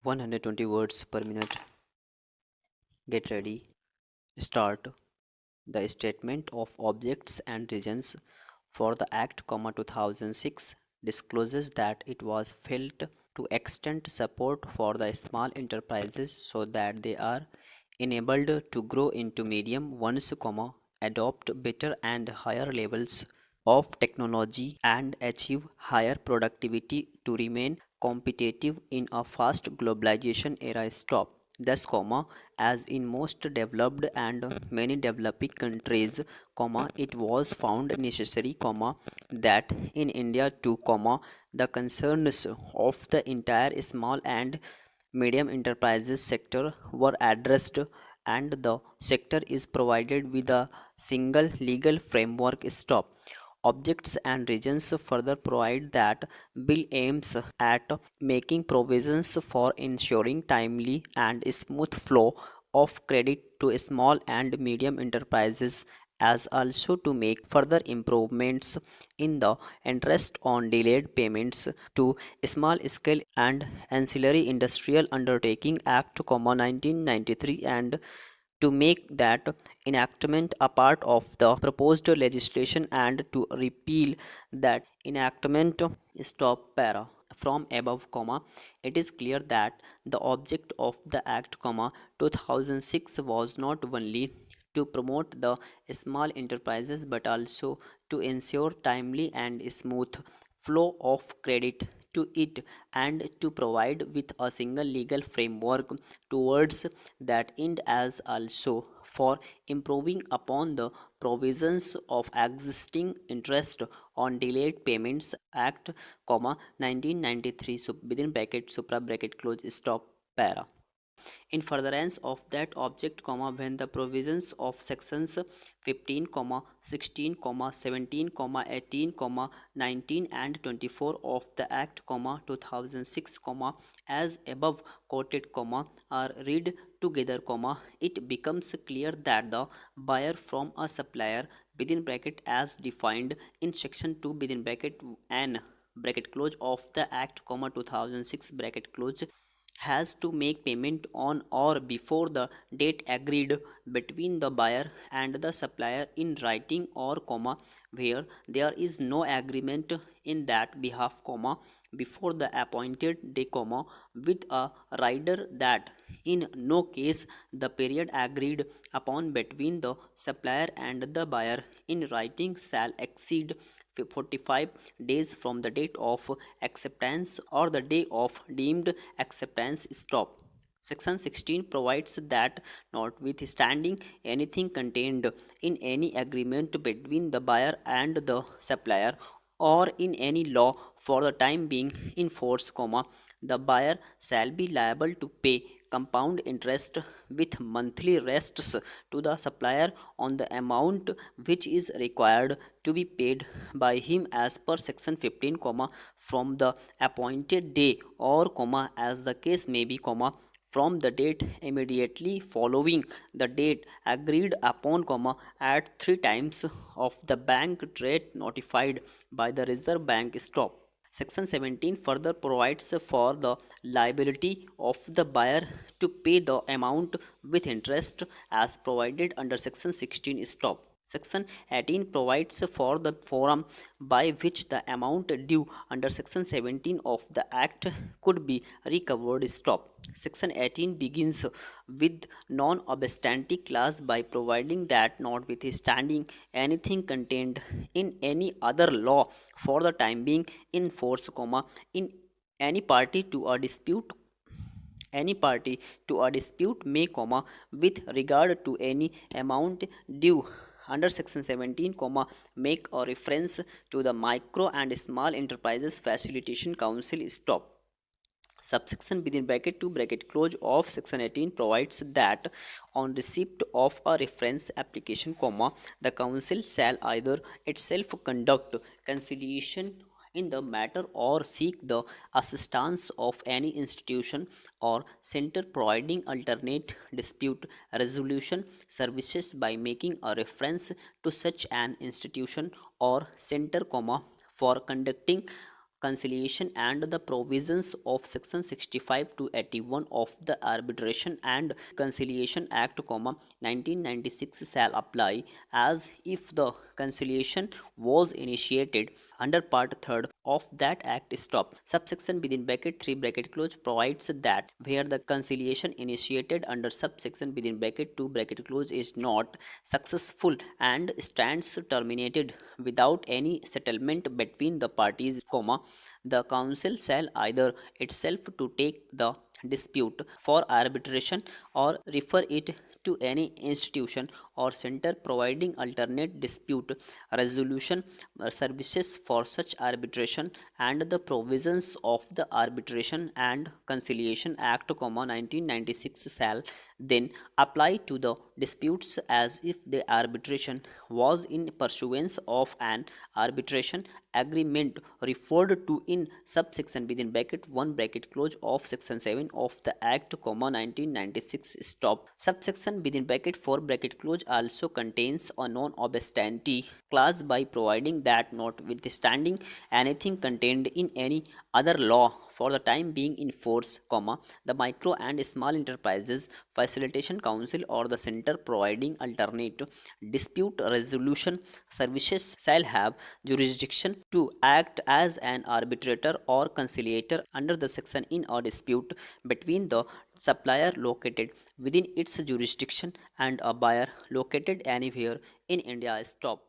120 words per minute. Get ready. Start. The statement of objects and regions for the Act, 2006 discloses that it was felt to extend support for the small enterprises so that they are enabled to grow into medium ones, adopt better and higher levels of technology and achieve higher productivity to remain competitive in a fast globalization era. Stop. Thus, as in most developed and many developing countries, it was found necessary, that in India too, the concerns of the entire small and medium enterprises sector were addressed, and the sector is provided with a single legal framework. Stop. Objects and regions further provide that bill aims at making provisions for ensuring timely and smooth flow of credit to small and medium enterprises, as also to make further improvements in the interest on delayed payments to small scale and ancillary industrial undertaking Act, 1993, and to make that enactment a part of the proposed legislation and to repeal that enactment. Stop para. From above, it is clear that the object of the Act, 2006 was not only to promote the small enterprises but also to ensure timely and smooth flow of credit to it, and to provide with a single legal framework towards that end, as also for improving upon the provisions of existing interest on delayed payments Act, 1993, within bracket supra bracket close stop para. In furtherance of that object, when the provisions of sections 15, 16, 17, 18, 19 and 24 of the Act, 2006, as above quoted, are read together, it becomes clear that the buyer from a supplier within bracket as defined in section 2 within bracket n bracket close of the Act, 2006 bracket close, has to make payment on or before the date agreed between the buyer and the supplier in writing, or where there is no agreement in that behalf, before the appointed day, with a rider, that in no case the period agreed upon between the supplier and the buyer in writing shall exceed 45 days from the date of acceptance or the day of deemed acceptance. Stop. Section 16 provides that notwithstanding anything contained in any agreement between the buyer and the supplier, or in any law for the time being in force, the buyer shall be liable to pay compound interest with monthly rests to the supplier on the amount which is required to be paid by him as per section 15, from the appointed day, or as the case may be, from the date immediately following the date agreed upon, at 3 times of the bank rate notified by the Reserve Bank. Stop. Section 17 further provides for the liability of the buyer to pay the amount with interest as provided under Section 16. Stop. Section 18 provides for the forum by which the amount due under Section 17 of the Act could be recovered. Stop. Section 18 begins with non-obstante clause by providing that notwithstanding anything contained in any other law for the time being in force, in any party to a dispute may, with regard to any amount due under section 17, make a reference to the Micro and Small Enterprises Facilitation Council. Stop. Subsection within bracket 2 bracket close of section 18 provides that on receipt of a reference application, the council shall either itself conduct conciliation in the matter or seek the assistance of any institution or center providing alternate dispute resolution services by making a reference to such an institution or center, for conducting conciliation and the provisions of section 65 to 81 of the Arbitration and Conciliation Act, 1996 shall apply as if the conciliation was initiated under part 3rd of that act. Stop. Subsection within bracket 3 bracket close provides that where the conciliation initiated under subsection within bracket 2 bracket close is not successful and stands terminated without any settlement between the parties, the council shall either itself to take the dispute for arbitration or refer it to any institution or center providing alternate dispute resolution services for such arbitration, and the provisions of the Arbitration and Conciliation Act, 1996 shall then apply to the disputes as if the arbitration was in pursuance of an arbitration agreement referred to in subsection within bracket 1 bracket close of section 7 of the act, 1996. Stop. Subsection within bracket 4 bracket close also contains a non-obstante clause by providing that notwithstanding anything contained in any other law for the time being in force, the Micro and Small Enterprises Facilitation Council or the center providing alternate dispute resolution services shall have jurisdiction to act as an arbitrator or conciliator under the section in a dispute between the supplier located within its jurisdiction and a buyer located anywhere in India. Stop.